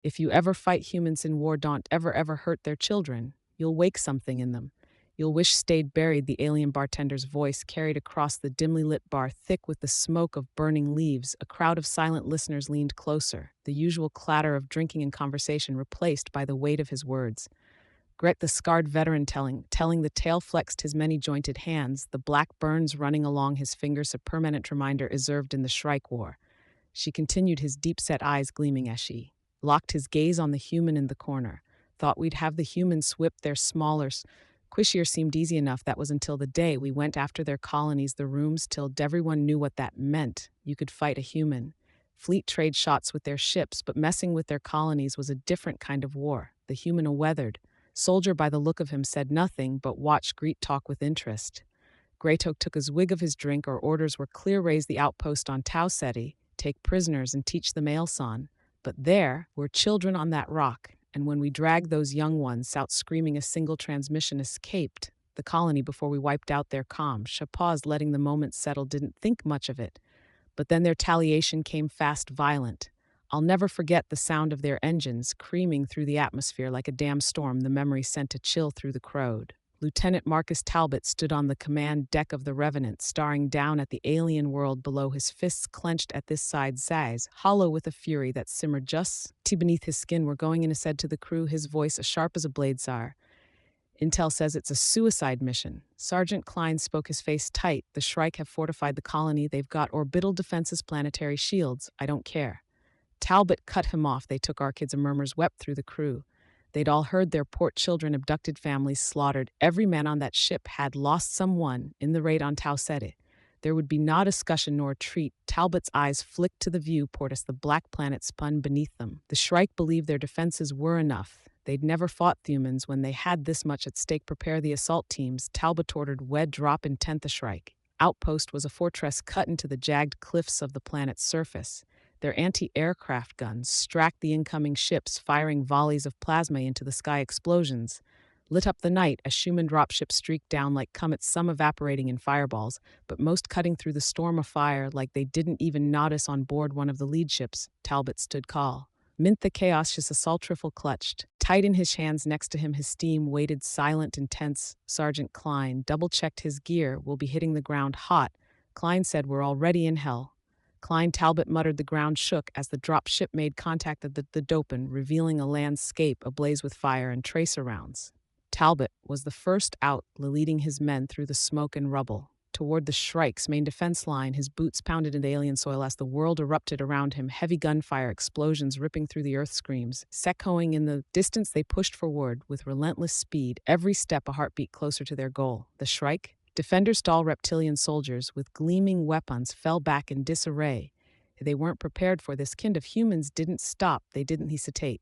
If you ever fight humans in war, don't ever hurt their children. You'll wake something in them. You'll wish stayed buried, the alien bartender's voice carried across the dimly lit bar, thick with the smoke of burning leaves. A crowd of silent listeners leaned closer, the usual clatter of drinking and conversation replaced by the weight of his words. Gret, the scarred veteran telling the tale, flexed his many-jointed hands, the black burns running along his fingers, a permanent reminder observed in the Shrike War. She continued, his deep-set eyes gleaming as she locked his gaze on the human in the corner. Thought we'd have the humans whip their smaller, squishier seemed easy enough. That was until the day we went after their colonies, the rooms, till everyone knew what that meant. You could fight a human. Fleet trade shots with their ships, but messing with their colonies was a different kind of war. The human, a weathered soldier by the look of him, said nothing but watched Greet talk with interest. Greytoke took a zwig of his drink. Our orders were clear: raise the outpost on Tau Ceti, take prisoners and teach the Maelson. But there were children on that rock, and when we dragged those young ones out screaming, a single transmission escaped the colony before we wiped out their comms. She paused, letting the moment settle, didn't think much of it. But then their retaliation came fast, violent. I'll never forget the sound of their engines creaming through the atmosphere like a damn storm. The memory sent a chill through the crowd. Lieutenant Marcus Talbot stood on the command deck of the Revenant, staring down at the alien world below, his fists clenched at this side size, hollow with a fury that simmered just beneath his skin. We're going in, he said to the crew, his voice as sharp as a blade. Sire, Intel says it's a suicide mission. Sergeant Klein spoke, his face tight. The Shrike have fortified the colony. They've got orbital defenses, planetary shields. I don't care. Talbot cut him off. They took our kids. Murmurs wept through the crew. They'd all heard their port children abducted, families slaughtered. Every man on that ship had lost someone in the raid on Tau Ceti. There would be no discussion nor retreat. Talbot's eyes flicked to the viewport as the black planet spun beneath them. The Shrike believed their defenses were enough. They'd never fought humans when they had this much at stake. Prepare the assault teams, Talbot ordered. Wed drop in 10th. The Shrike outpost was a fortress cut into the jagged cliffs of the planet's surface. Their anti-aircraft guns struck the incoming ships, firing volleys of plasma into the sky. Explosions lit up the night as Schumann dropships streaked down like comets, some evaporating in fireballs, but most cutting through the storm of fire like they didn't even notice. On board one of the lead ships, Talbot stood call. Mint the chaos, his assault rifle clutched tight in his hands. Next to him, his steam waited, silent, intense. Sergeant Klein double-checked his gear. We'll be hitting the ground hot. Klein said, we're already in hell. Klein, Talbot muttered. The ground shook as the drop ship made contact with the Dopin, revealing a landscape ablaze with fire and tracer rounds. Talbot was the first out, leading his men through the smoke and rubble toward the Shrike's main defense line. His boots pounded into alien soil as the world erupted around him. Heavy gunfire, explosions ripping through the earth, screams echoing in the distance. They pushed forward with relentless speed, every step a heartbeat closer to their goal. The Shrike, defenders, tall reptilian soldiers with gleaming weapons, fell back in disarray. They weren't prepared for this kind of humans. Didn't stop. They didn't hesitate.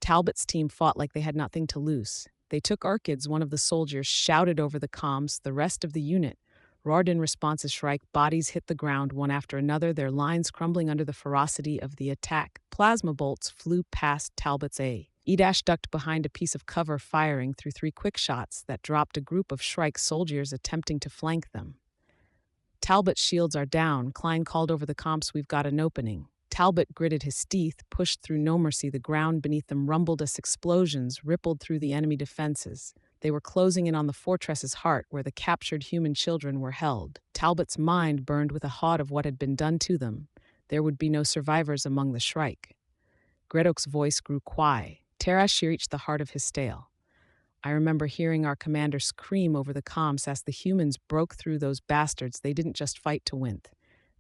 Talbot's team fought like they had nothing to lose. They took our kids, one of the soldiers shouted over the comms. The rest of the unit roared in response as Shrike bodies hit the ground one after another, their lines crumbling under the ferocity of the attack. Plasma bolts flew past Talbot's A. E-dash ducked behind a piece of cover, firing through 3 quick shots that dropped a group of Shrike soldiers attempting to flank them. Talbot's shields are down, Klein called over the comps. We've got an opening. Talbot gritted his teeth, pushed through no mercy. The ground beneath them rumbled as explosions rippled through the enemy defenses. They were closing in on the fortress's heart, where the captured human children were held. Talbot's mind burned with a thought of what had been done to them. There would be no survivors among the Shrike. Gretoke's voice grew quiet. Tarash reached the heart of his tale. I remember hearing our commander scream over the comms as the humans broke through those bastards. They didn't just fight to win.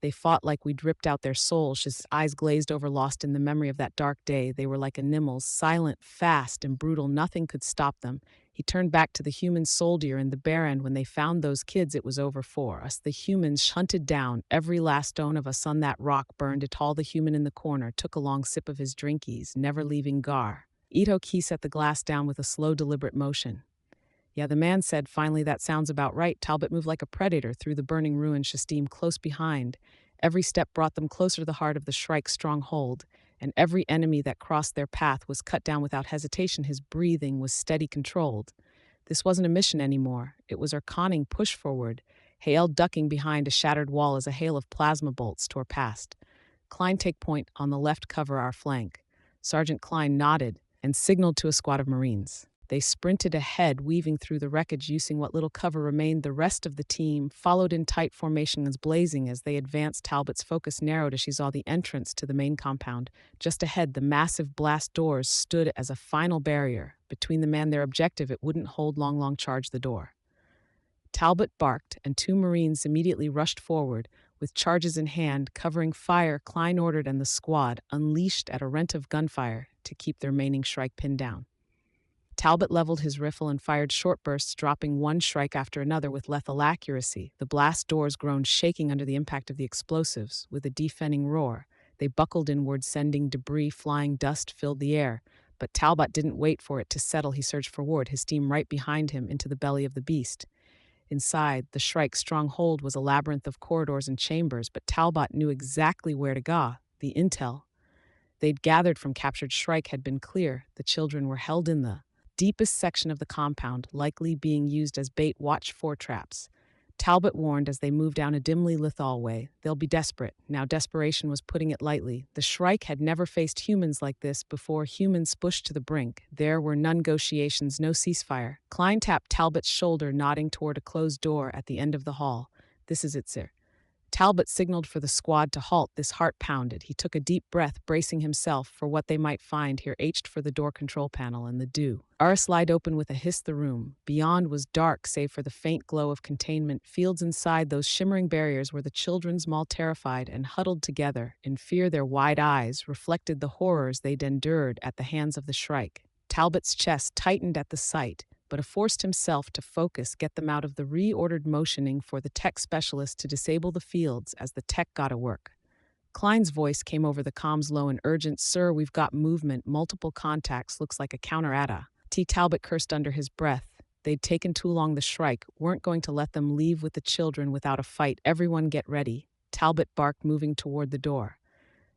They fought like we'd ripped out their souls. His eyes glazed over, lost in the memory of that dark day. They were like animals, silent, fast, and brutal. Nothing could stop them. He turned back to the human soldier in the bare end. When they found those kids, it was over for us. The humans hunted down every last stone of us on that rock, burned it all. The human in the corner took a long sip of his drinkies, never leaving Gar. Ito Key set the glass down with a slow, deliberate motion. Yeah, the man said, finally, that sounds about right. Talbot moved like a predator through the burning ruins, Shastim close behind. Every step brought them closer to the heart of the Shrike's stronghold, and every enemy that crossed their path was cut down without hesitation. His breathing was steady, controlled. This wasn't a mission anymore. It was our conning push forward. Hael ducking behind a shattered wall as a hail of plasma bolts tore past. Klein, take point on the left, cover our flank. Sergeant Klein nodded and signaled to a squad of Marines. They sprinted ahead, weaving through the wreckage using what little cover remained. The rest of the team followed in tight formations, blazing as they advanced. Talbot's focus narrowed as she saw the entrance to the main compound. Just ahead, the massive blast doors stood as a final barrier. Between them and their objective, it wouldn't hold long. Charge the door. Talbot barked, and two Marines immediately rushed forward. With charges in hand, covering fire, Klein ordered, and the squad unleashed at a rent of gunfire to keep their remaining Shrike pinned down. Talbot leveled his rifle and fired short bursts, dropping one Shrike after another with lethal accuracy. The blast doors groaned, shaking under the impact of the explosives. With a deafening roar, they buckled inward, sending debris flying. Dust filled the air. But Talbot didn't wait for it to settle. He surged forward, his team right behind him, into the belly of the beast. Inside, the Shrike's stronghold was a labyrinth of corridors and chambers, but Talbot knew exactly where to go. The intel they'd gathered from captured Shrike had been clear. The children were held in the deepest section of the compound, likely being used as bait. Watch for traps. Talbot warned as they moved down a dimly lit hallway. They'll be desperate. Now, desperation was putting it lightly. The Shrike had never faced humans like this before. Humans pushed to the brink. There were no negotiations, no ceasefire. Klein tapped Talbot's shoulder, nodding toward a closed door at the end of the hall. This is it, sir. Talbot signaled for the squad to halt. His heart pounded. He took a deep breath, bracing himself for what they might find here. Reached for the door control panel, and the door slid open with a hiss. The room beyond was dark, save for the faint glow of containment fields inside those shimmering barriers where the children, small, terrified, and huddled together in fear. Their wide eyes reflected the horrors they'd endured at the hands of the Shrike. Talbot's chest tightened at the sight, but forced himself to focus, get them out of the reordered, motioning for the tech specialist to disable the fields as the tech got to work. Klein's voice came over the comms, low and urgent. Sir, we've got movement, multiple contacts, looks like a counter-atta. Talbot cursed under his breath. They'd taken too long. The Shrike weren't going to let them leave with the children without a fight. Everyone get ready. Talbot barked, moving toward the door.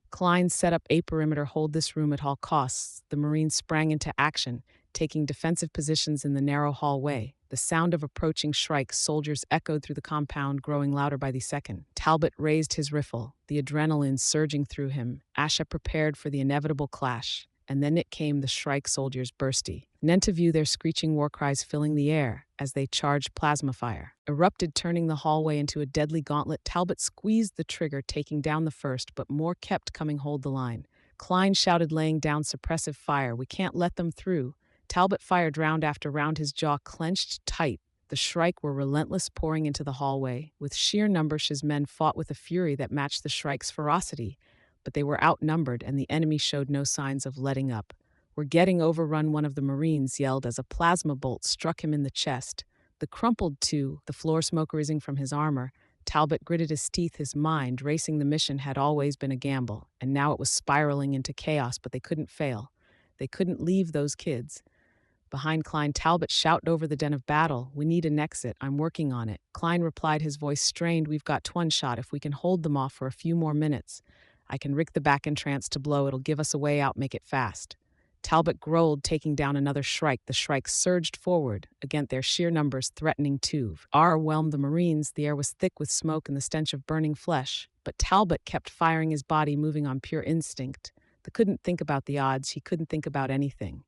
Klein set up a perimeter. Hold this room at all costs. The Marines sprang into action, taking defensive positions in the narrow hallway. The sound of approaching Shrike soldiers echoed through the compound, growing louder by the second. Talbot raised his rifle, the adrenaline surging through him. Asha prepared for the inevitable clash. And then it came. The Shrike soldiers bursty into view, their screeching war cries filling the air as they charged. Plasma fire erupted, turning the hallway into a deadly gauntlet. Talbot squeezed the trigger, taking down the first, but more kept coming. Hold the line. Klein shouted, laying down suppressive fire. We can't let them through. Talbot fired round after round, his jaw clenched tight. The Shrike were relentless, pouring into the hallway. With sheer numbers, his men fought with a fury that matched the Shrike's ferocity. But they were outnumbered, and the enemy showed no signs of letting up. We're getting overrun, one of the Marines yelled as a plasma bolt struck him in the chest. The crumpled to the floor, smoke rising from his armor. Talbot gritted his teeth, his mind racing. The mission had always been a gamble, and now it was spiraling into chaos, but they couldn't fail. They couldn't leave those kids behind. Klein Talbot shouted over the den of battle. We need an exit. I'm working on it. Klein replied, his voice strained. We've got one shot. If we can hold them off for a few more minutes, I can rig the back entrance to blow. It'll give us a way out. Make it fast. Talbot growled, taking down another Shrike. The Shrike surged forward, against their sheer numbers threatening to overwhelm the Marines. The air was thick with smoke and the stench of burning flesh, but Talbot kept firing, his body moving on pure instinct. He couldn't think about the odds. He couldn't think about anything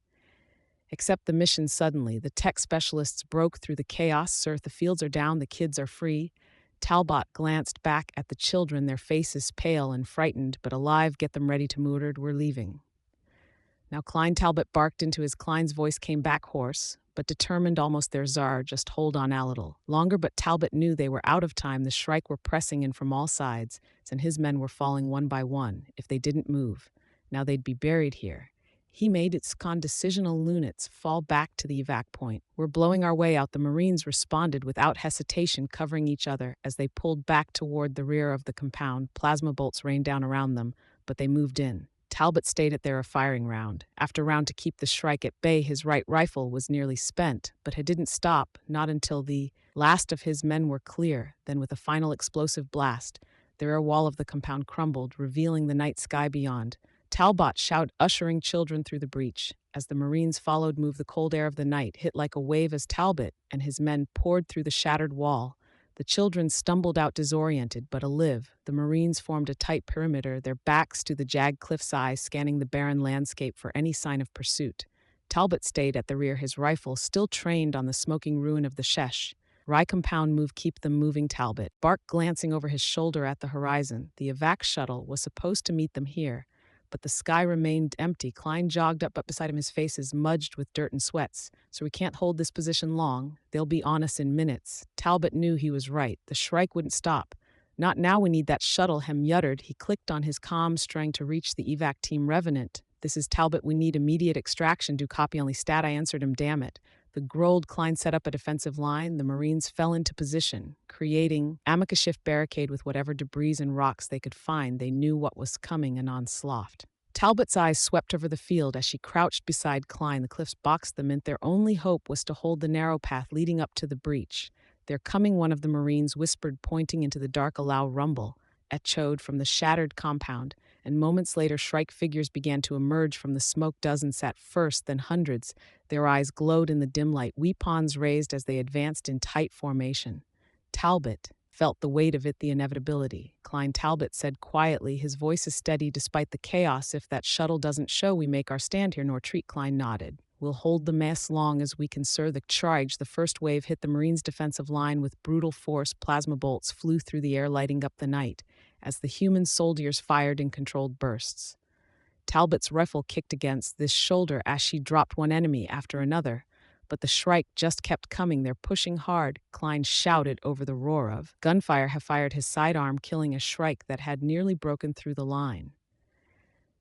except the mission. Suddenly, the tech specialists broke through the chaos. Sir, the fields are down. The kids are free. Talbot glanced back at the children, their faces pale and frightened, but alive. Get them ready to move. We're leaving. Now, Klein Talbot barked into his. Klein's voice came back hoarse, but determined, almost their czar. Just hold on a little longer. But Talbot knew they were out of time. The Shrike were pressing in from all sides, and his men were falling one by one. If they didn't move, now they'd be buried here. He made its decisional units fall back to the evac point. We're blowing our way out. The Marines responded without hesitation, covering each other as they pulled back toward the rear of the compound. Plasma bolts rained down around them, but they moved in. Talbot stayed at their firing round after round to keep the Shrike at bay. His right rifle was nearly spent, but he didn't stop, not until the last of his men were clear. Then, with a final explosive blast, the rear wall of the compound crumbled, revealing the night sky beyond. Talbot shouted, ushering children through the breach. As the Marines followed, moved the cold air of the night, hit like a wave as Talbot and his men poured through the shattered wall. The children stumbled out disoriented but alive. The Marines formed a tight perimeter, their backs to the jagged cliff's eyes, scanning the barren landscape for any sign of pursuit. Talbot stayed at the rear, his rifle still trained on the smoking ruin of the Shesh. Rye compound move, keep them moving, Talbot barked, glancing over his shoulder at the horizon. The evac shuttle was supposed to meet them here, but the sky remained empty. Klein jogged up beside him, his face is smudged with dirt and sweats. So we can't hold this position long. They'll be on us in minutes. Talbot knew he was right. The Shrike wouldn't stop. Not now, we need that shuttle, Hem yuttered. He clicked on his comms, trying to reach the evac team. Revenant, this is Talbot. We need immediate extraction. Do copy, only stat. I answered him, damn it. The growled Klein set up a defensive line. The Marines fell into position, creating a shift barricade with whatever debris and rocks they could find. They knew what was coming, an onslaught. Talbot's eyes swept over the field as she crouched beside Klein. The cliffs boxed them in. Their only hope was to hold the narrow path leading up to the breach. They're coming, one of the Marines whispered, pointing into the dark. A loud rumble echoed from the shattered compound, and moments later Shrike figures began to emerge from the smoke. Dozens at first, then hundreds. Their eyes glowed in the dim light, weapons raised as they advanced in tight formation. Talbot felt the weight of it, the inevitability. Klein, Talbot said quietly, his voice is steady despite the chaos. If that shuttle doesn't show, we make our stand here nor treat. Klein nodded. We'll hold the mess long as we can, sir. The charge, the first wave, hit the Marines' defensive line with brutal force. Plasma bolts flew through the air, lighting up the night as the human soldiers fired in controlled bursts. Talbot's rifle kicked against this shoulder as she dropped one enemy after another. But the Shrike just kept coming. They're pushing hard, Klein shouted over the roar of gunfire. Have fired his sidearm, killing a Shrike that had nearly broken through the line.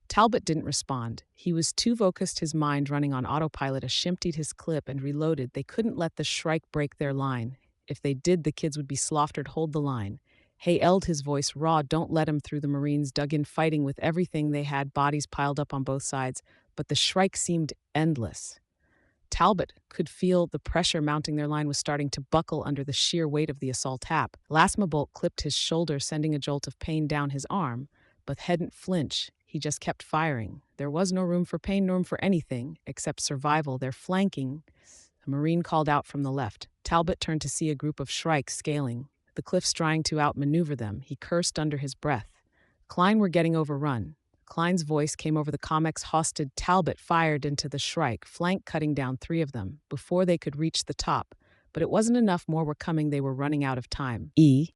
Talbot didn't respond. He was too focused, his mind running on autopilot. Emptied his clip and reloaded. They couldn't let the Shrike break their line. If they did, the kids would be slaughtered. Hold the line. Hay yelled, his voice raw. Don't let him through. The Marines dug in, fighting with everything they had, bodies piled up on both sides, but the Shrike seemed endless. Talbot could feel the pressure mounting. Their line was starting to buckle under the sheer weight of the assault tap. Plasma bolt clipped his shoulder, sending a jolt of pain down his arm, but hadn't flinch. He just kept firing. There was no room for pain, no room for anything except survival. They're flanking. A Marine called out from the left. Talbot turned to see a group of Shrikes scaling the cliffs, trying to outmaneuver them. He cursed under his breath. Klein were getting overrun. Klein's voice came over the comics hosted. Talbot fired into the Shrike flank, cutting down 3 of them before they could reach the top. But it wasn't enough. More were coming. They were running out of time.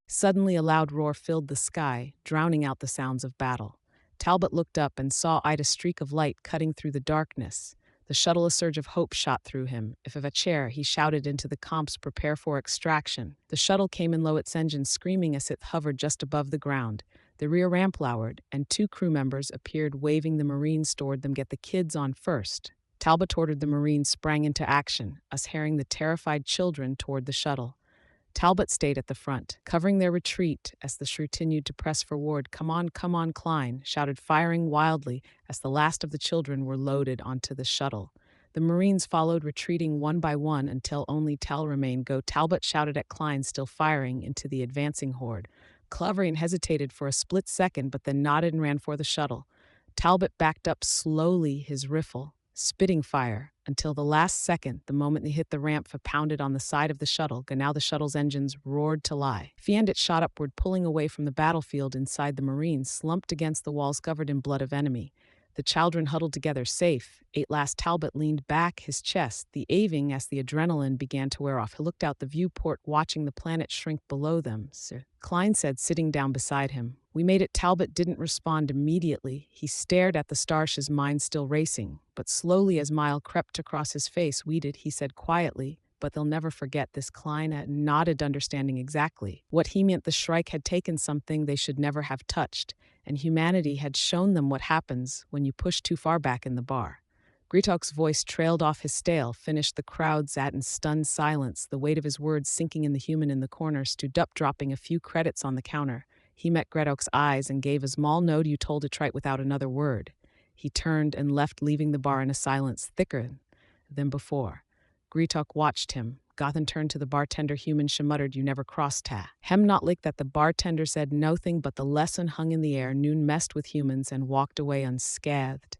Suddenly a loud roar filled the sky, drowning out the sounds of battle. Talbot looked up and saw a streak of light cutting through the darkness. The shuttle, a surge of hope shot through him. If of a chair, he shouted into the comps, prepare for extraction. The shuttle came in low, its engine screaming as it hovered just above the ground. The rear ramp lowered, and 2 crew members appeared, waving. The Marines toward them. Get the kids on first. Talbot ordered. The Marines sprang into action, herring the terrified children toward the shuttle. Talbot stayed at the front, covering their retreat as the shrew continued to press forward. Come on, Klein shouted, firing wildly as the last of the children were loaded onto the shuttle. The Marines followed, retreating one by one until only Tal remained. Go, Talbot shouted at Klein, still firing into the advancing horde. Klein hesitated for a split second, but then nodded and ran for the shuttle. Talbot backed up slowly, his rifle spitting fire, until the last second. The moment they hit the ramp, pounded on the side of the shuttle. Now the shuttle's engines roared to lie. And it shot upward, pulling away from the battlefield. Inside, the Marines slumped against the walls, covered in blood of enemy. The children huddled together, safe. At last, Talbot leaned back, his chest the aving as the adrenaline began to wear off. He looked out the viewport, watching the planet shrink below them. Sir, Klein said, sitting down beside him. We made it. Talbot didn't respond immediately. He stared at the stars, his mind still racing. But slowly, as Mile crept across his face, we did, he said quietly. But they'll never forget this. Klein nodded, understanding exactly what he meant. The Shrike had taken something they should never have touched, and humanity had shown them what happens when you push too far back in the bar. Gritok's voice trailed off his stale, finished. The crowd sat in stunned silence, the weight of his words sinking in. The human in the corner stood up, dropping a few credits on the counter. He met Gretok's eyes and gave a small nod. You told it right without another word. He turned and left, leaving the bar in a silence thicker than before. Gritok watched him. Gothan turned to the bartender. Human, she muttered, you never crossed ta. Hem not lick that. The bartender said nothing, but the lesson hung in the air. Noon messed with humans and walked away unscathed.